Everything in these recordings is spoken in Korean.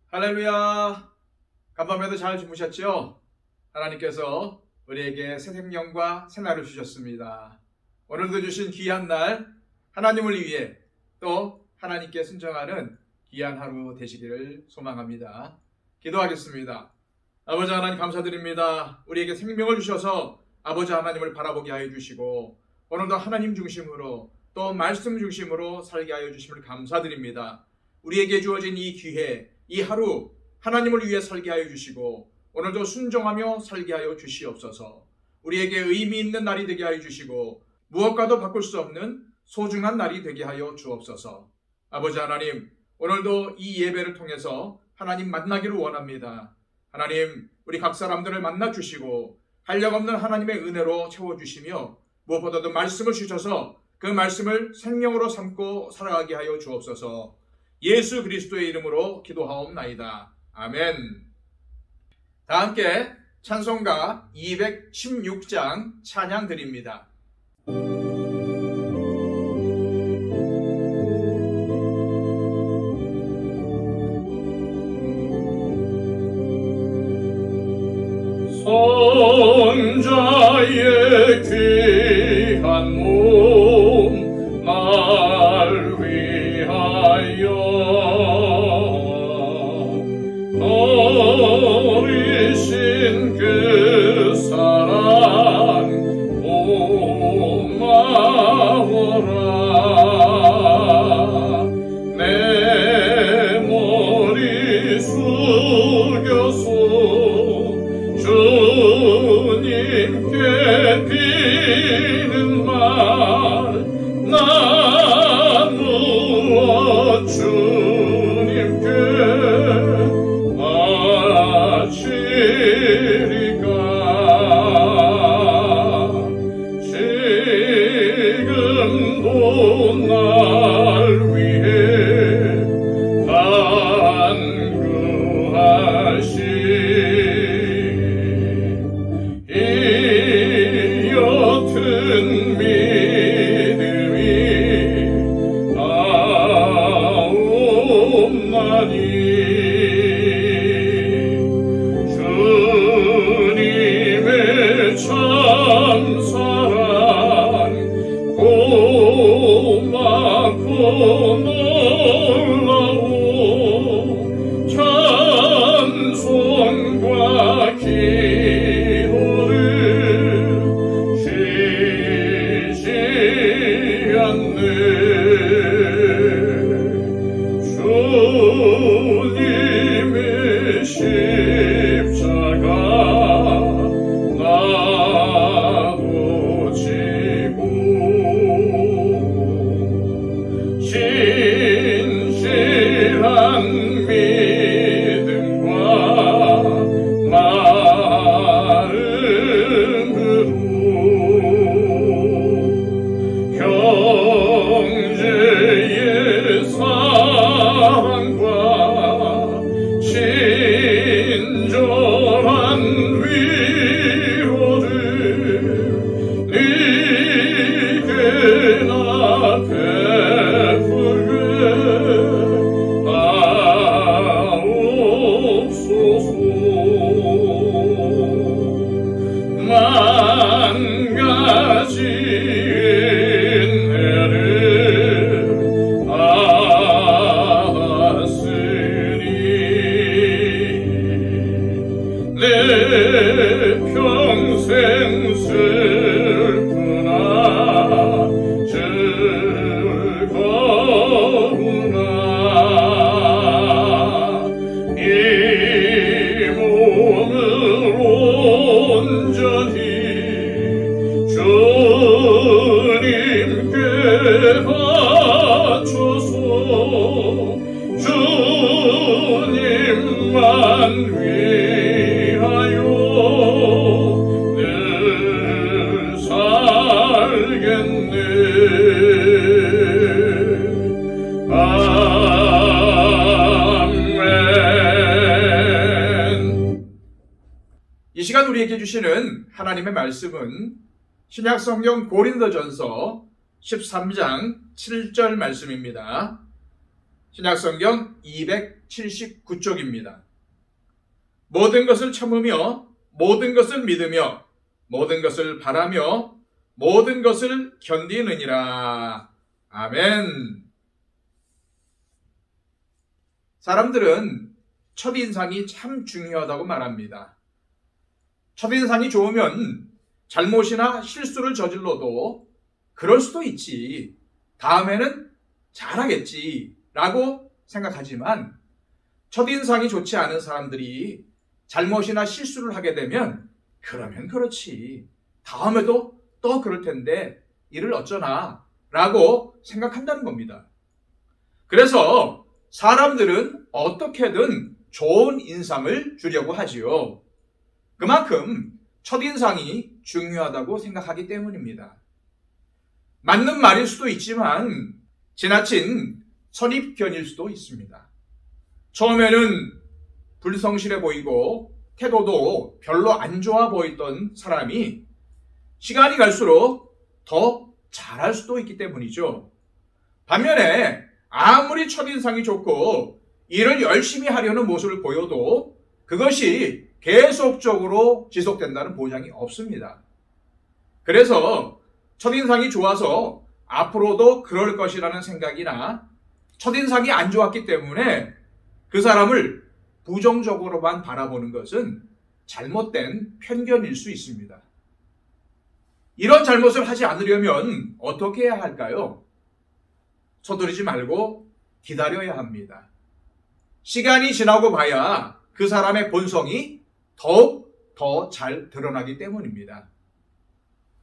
할렐루야. 간밤에도 잘 주무셨죠? 하나님께서 우리에게 새 생명과 새 날을 주셨습니다. 오늘도 주신 귀한 날, 하나님을 위해 또 하나님께 순종하는 귀한 하루 되시기를 소망합니다. 기도하겠습니다. 아버지 하나님 감사드립니다. 우리에게 생명을 주셔서 아버지 하나님을 바라보게 하여 주시고 오늘도 하나님 중심으로 또 말씀 중심으로 살게 하여 주심을 감사드립니다. 우리에게 주어진 이 기회, 이 하루 하나님을 위해 살게 하여 주시고 오늘도 순종하며 살게 하여 주시옵소서. 우리에게 의미 있는 날이 되게 하여 주시고 무엇과도 바꿀 수 없는 소중한 날이 되게 하여 주옵소서. 아버지 하나님, 오늘도 이 예배를 통해서 하나님 만나기를 원합니다. 하나님, 우리 각 사람들을 만나 주시고 한량없는 하나님의 은혜로 채워주시며 무엇보다도 말씀을 주셔서 그 말씀을 생명으로 삼고 살아가게 하여 주옵소서. 예수 그리스도의 이름으로 기도하옵나이다. 아멘. 다 함께 찬송가 216장 찬양 드립니다. 성자의 귀한 몸 날 위하여 버리신 그 사랑 고마워라. 내 머리 숙여서 주님께 비는 말 나누어 주님께 바치리까. 지금도 날 위해 간구하시 믿음이 아옵나니 주님의 참사랑 고맙고 놀라워 찬송과 기도를 주님의 십자가 나도 지고 진실한 믿음과 마음으로 형제의 사랑과 친절한 위로를 네게 나 베풀게 하옵소서. 만 가지 내 평생 슬프나 즐거우나 이 몸을 온전히 주님께 바쳐서 주님만 위하여 늘 살겠네. 아멘. 이 시간 우리에게 주시는 하나님의 말씀은 신약성경 고린도전서 13장 7절 말씀입니다. 신약성경 279쪽입니다. 모든 것을 참으며 모든 것을 믿으며 모든 것을 바라며 모든 것을 견디느니라. 아멘. 사람들은 첫인상이 참 중요하다고 말합니다. 첫인상이 좋으면 잘못이나 실수를 저질러도 그럴 수도 있지, 다음에는 잘하겠지 라고 생각하지만, 첫인상이 좋지 않은 사람들이 잘못이나 실수를 하게 되면 그러면 그렇지, 다음에도 또 그럴 텐데 이를 어쩌나 라고 생각한다는 겁니다. 그래서 사람들은 어떻게든 좋은 인상을 주려고 하지요. 그만큼 첫인상이 중요하다고 생각하기 때문입니다. 맞는 말일 수도 있지만 지나친 선입견일 수도 있습니다. 처음에는 불성실해 보이고 태도도 별로 안 좋아 보이던 사람이 시간이 갈수록 더 잘할 수도 있기 때문이죠. 반면에 아무리 첫인상이 좋고 일을 열심히 하려는 모습을 보여도 그것이 계속적으로 지속된다는 보장이 없습니다. 그래서 첫인상이 좋아서 앞으로도 그럴 것이라는 생각이나 첫인상이 안 좋았기 때문에 그 사람을 부정적으로만 바라보는 것은 잘못된 편견일 수 있습니다. 이런 잘못을 하지 않으려면 어떻게 해야 할까요? 서두르지 말고 기다려야 합니다. 시간이 지나고 봐야 그 사람의 본성이 더욱 더 잘 드러나기 때문입니다.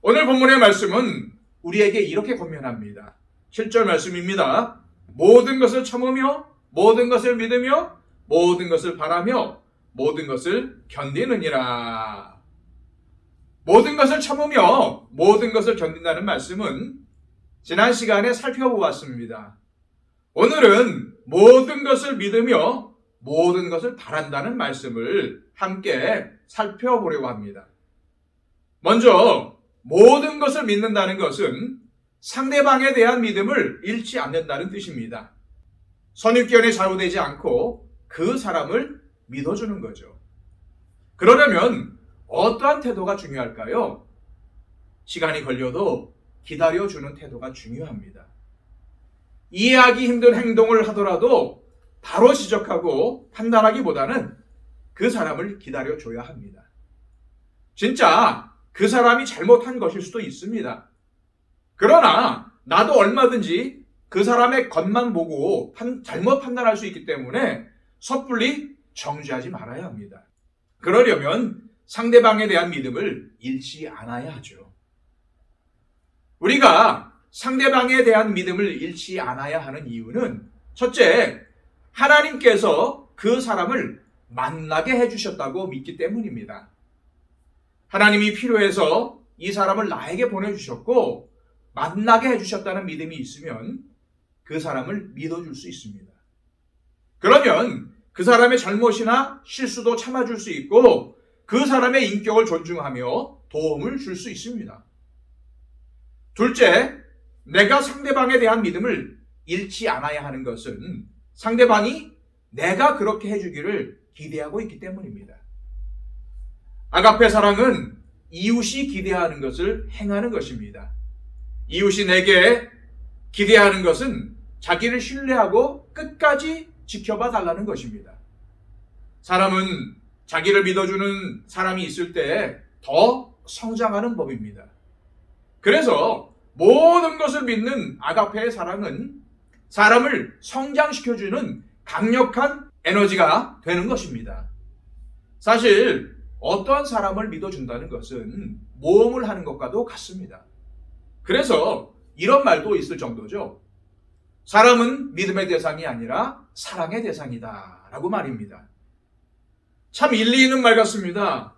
오늘 본문의 말씀은 우리에게 이렇게 권면합니다. 7절 말씀입니다. 모든 것을 참으며 모든 것을 믿으며 모든 것을 바라며 모든 것을 견디느니라. 모든 것을 참으며 모든 것을 견딘다는 말씀은 지난 시간에 살펴보았습니다. 오늘은 모든 것을 믿으며 모든 것을 바란다는 말씀을 함께 살펴보려고 합니다. 먼저 모든 것을 믿는다는 것은 상대방에 대한 믿음을 잃지 않는다는 뜻입니다. 선입견에 좌우되지 않고 그 사람을 믿어주는 거죠. 그러려면 어떠한 태도가 중요할까요? 시간이 걸려도 기다려주는 태도가 중요합니다. 이해하기 힘든 행동을 하더라도 바로 지적하고 판단하기보다는 그 사람을 기다려줘야 합니다. 진짜 그 사람이 잘못한 것일 수도 있습니다. 그러나 나도 얼마든지 그 사람의 겉만 보고 잘못 판단할 수 있기 때문에 섣불리 정죄하지 말아야 합니다. 그러려면 상대방에 대한 믿음을 잃지 않아야 하죠. 우리가 상대방에 대한 믿음을 잃지 않아야 하는 이유는 첫째, 하나님께서 그 사람을 만나게 해주셨다고 믿기 때문입니다. 하나님이 필요해서 이 사람을 나에게 보내주셨고 만나게 해주셨다는 믿음이 있으면 그 사람을 믿어줄 수 있습니다. 그러면 그 사람의 잘못이나 실수도 참아줄 수 있고 그 사람의 인격을 존중하며 도움을 줄 수 있습니다. 둘째, 내가 상대방에 대한 믿음을 잃지 않아야 하는 것은 상대방이 내가 그렇게 해주기를 기대하고 있기 때문입니다. 아가페 사랑은 이웃이 기대하는 것을 행하는 것입니다. 이웃이 내게 기대하는 것은 자기를 신뢰하고 끝까지 지켜봐 달라는 것입니다. 사람은 자기를 믿어주는 사람이 있을 때 더 성장하는 법입니다. 그래서 모든 것을 믿는 아가페의 사랑은 사람을 성장시켜주는 강력한 에너지가 되는 것입니다. 사실 어떠한 사람을 믿어준다는 것은 모험을 하는 것과도 같습니다. 그래서 이런 말도 있을 정도죠. 사람은 믿음의 대상이 아니라 사랑의 대상이다 라고 말입니다. 참 일리 있는 말 같습니다.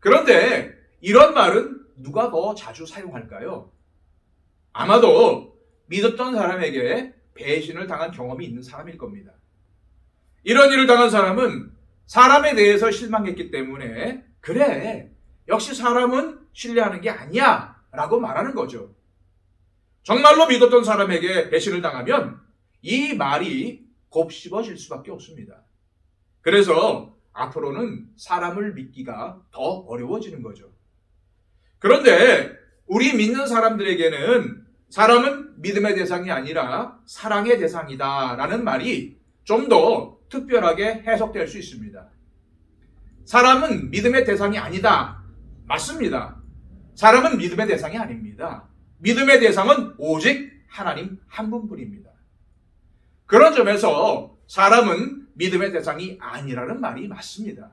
그런데 이런 말은 누가 더 자주 사용할까요? 아마도 믿었던 사람에게 배신을 당한 경험이 있는 사람일 겁니다. 이런 일을 당한 사람은 사람에 대해서 실망했기 때문에 그래, 역시 사람은 신뢰하는 게 아니야 라고 말하는 거죠. 정말로 믿었던 사람에게 배신을 당하면 이 말이 곱씹어질 수밖에 없습니다. 그래서 앞으로는 사람을 믿기가 더 어려워지는 거죠. 그런데 우리 믿는 사람들에게는 사람은 믿음의 대상이 아니라 사랑의 대상이다라는 말이 좀 더 특별하게 해석될 수 있습니다. 사람은 믿음의 대상이 아니다. 맞습니다. 사람은 믿음의 대상이 아닙니다. 믿음의 대상은 오직 하나님 한 분뿐입니다. 그런 점에서 사람은 믿음의 대상이 아니라는 말이 맞습니다.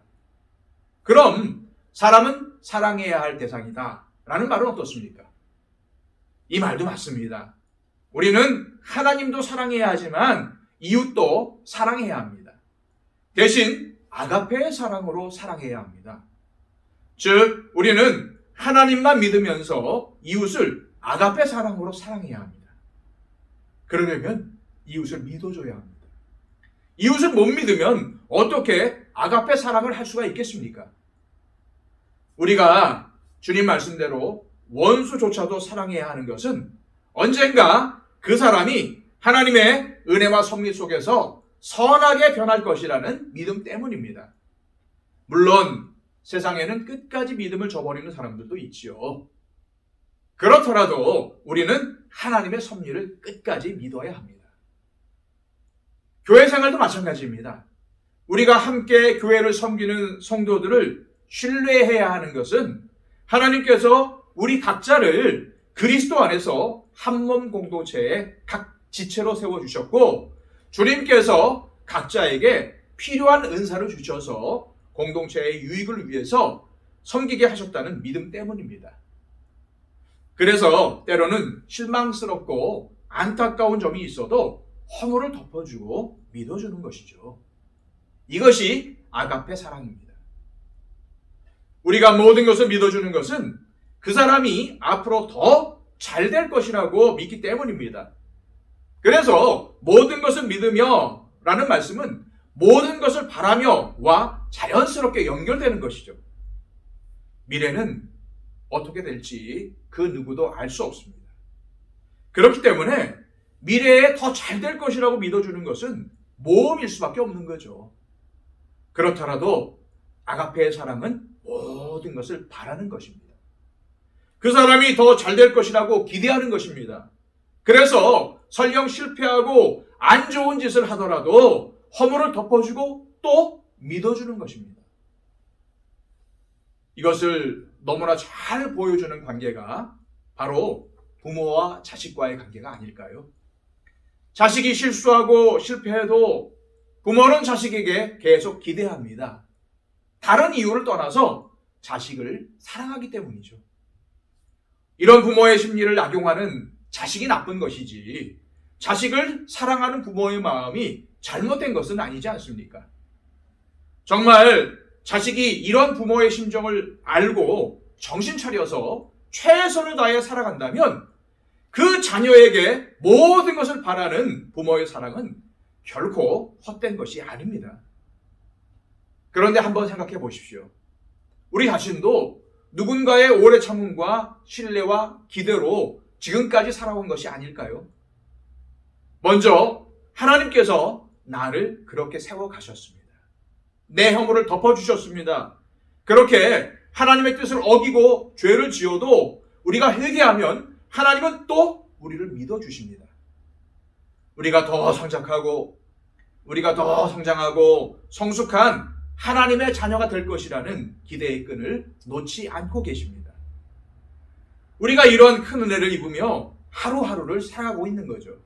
그럼 사람은 사랑해야 할 대상이다 라는 말은 어떻습니까? 이 말도 맞습니다. 우리는 하나님도 사랑해야 하지만 이웃도 사랑해야 합니다. 대신 아가페의 사랑으로 사랑해야 합니다. 즉 우리는 하나님만 믿으면서 이웃을 아가페 사랑으로 사랑해야 합니다. 그러려면 이웃을 믿어줘야 합니다. 이웃을 못 믿으면 어떻게 아가페 사랑을 할 수가 있겠습니까? 우리가 주님 말씀대로 원수조차도 사랑해야 하는 것은 언젠가 그 사람이 하나님의 은혜와 섭리 속에서 선하게 변할 것이라는 믿음 때문입니다. 물론 세상에는 끝까지 믿음을 저버리는 사람들도 있지요. 그렇더라도 우리는 하나님의 섭리를 끝까지 믿어야 합니다. 교회 생활도 마찬가지입니다. 우리가 함께 교회를 섬기는 성도들을 신뢰해야 하는 것은 하나님께서 우리 각자를 그리스도 안에서 한 몸 공동체의 각 지체로 세워주셨고 주님께서 각자에게 필요한 은사를 주셔서 공동체의 유익을 위해서 섬기게 하셨다는 믿음 때문입니다. 그래서 때로는 실망스럽고 안타까운 점이 있어도 허물을 덮어주고 믿어주는 것이죠. 이것이 아가페 사랑입니다. 우리가 모든 것을 믿어주는 것은 그 사람이 앞으로 더 잘 될 것이라고 믿기 때문입니다. 그래서 모든 것을 믿으며 라는 말씀은 모든 것을 바라며와 자연스럽게 연결되는 것이죠. 미래는 어떻게 될지 그 누구도 알 수 없습니다. 그렇기 때문에 미래에 더 잘 될 것이라고 믿어주는 것은 모험일 수밖에 없는 거죠. 그렇더라도 아가페의 사랑은 모든 것을 바라는 것입니다. 그 사람이 더 잘 될 것이라고 기대하는 것입니다. 그래서 설령 실패하고 안 좋은 짓을 하더라도 허물을 덮어주고 또 믿어주는 것입니다. 이것을 너무나 잘 보여주는 관계가 바로 부모와 자식과의 관계가 아닐까요? 자식이 실수하고 실패해도 부모는 자식에게 계속 기대합니다. 다른 이유를 떠나서 자식을 사랑하기 때문이죠. 이런 부모의 심리를 악용하는 자식이 나쁜 것이지 자식을 사랑하는 부모의 마음이 잘못된 것은 아니지 않습니까? 정말 자식이 이런 부모의 심정을 알고 정신 차려서 최선을 다해 살아간다면 그 자녀에게 모든 것을 바라는 부모의 사랑은 결코 헛된 것이 아닙니다. 그런데 한번 생각해 보십시오. 우리 자신도 누군가의 오래 참음과 신뢰와 기대로 지금까지 살아온 것이 아닐까요? 먼저 하나님께서 나를 그렇게 세워가셨습니다. 내 허물을 덮어주셨습니다. 그렇게 하나님의 뜻을 어기고 죄를 지어도 우리가 회개하면 하나님은 또 우리를 믿어주십니다. 우리가 더 성장하고 우리가 더 성장하고 성숙한 하나님의 자녀가 될 것이라는 기대의 끈을 놓지 않고 계십니다. 우리가 이런 큰 은혜를 입으며 하루하루를 살아가고 있는 거죠.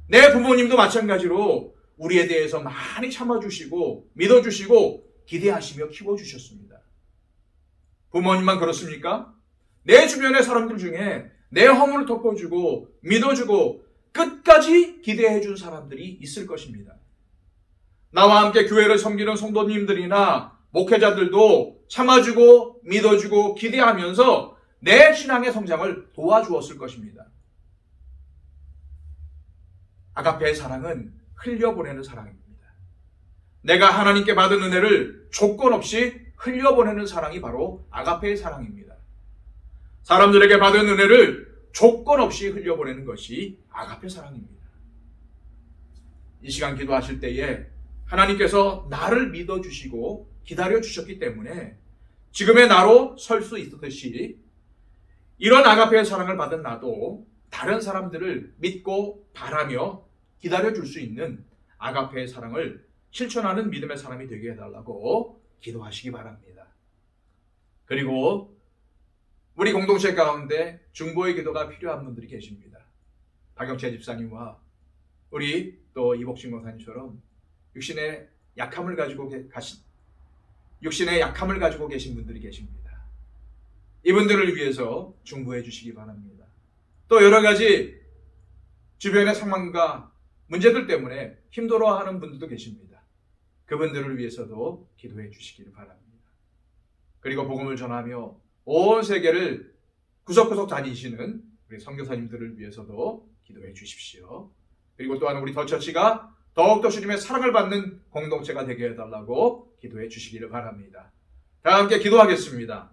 내 부모님도 마찬가지로 우리에 대해서 많이 참아주시고 믿어주시고 기대하시며 키워주셨습니다. 부모님만 그렇습니까? 내 주변의 사람들 중에 내 허물을 덮어주고 믿어주고 끝까지 기대해준 사람들이 있을 것입니다. 나와 함께 교회를 섬기는 성도님들이나 목회자들도 참아주고 믿어주고 기대하면서 내 신앙의 성장을 도와주었을 것입니다. 아가페의 사랑은 흘려보내는 사랑입니다. 내가 하나님께 받은 은혜를 조건 없이 흘려보내는 사랑이 바로 아가페의 사랑입니다. 사람들에게 받은 은혜를 조건 없이 흘려보내는 것이 아가페 사랑입니다. 이 시간 기도하실 때에 하나님께서 나를 믿어주시고 기다려주셨기 때문에 지금의 나로 설 수 있듯이 이런 아가페의 사랑을 받은 나도 다른 사람들을 믿고 바라며 기다려줄 수 있는 아가페의 사랑을 실천하는 믿음의 사람이 되게 해달라고 기도하시기 바랍니다. 그리고 우리 공동체 가운데 중보의 기도가 필요한 분들이 계십니다. 박영채 집사님과 우리 또 이복진 목사님처럼 육신의 약함을 가지고 계신 분들이 계십니다. 이분들을 위해서 중보해 주시기 바랍니다. 또 여러 가지 주변의 상황과 문제들 때문에 힘들어하는 분들도 계십니다. 그분들을 위해서도 기도해 주시기를 바랍니다. 그리고 복음을 전하며 온 세계를 구석구석 다니시는 우리 선교사님들을 위해서도 기도해 주십시오. 그리고 또한 우리 더처치가 더욱더 주님의 사랑을 받는 공동체가 되게 해달라고 기도해 주시기를 바랍니다. 다 함께 기도하겠습니다.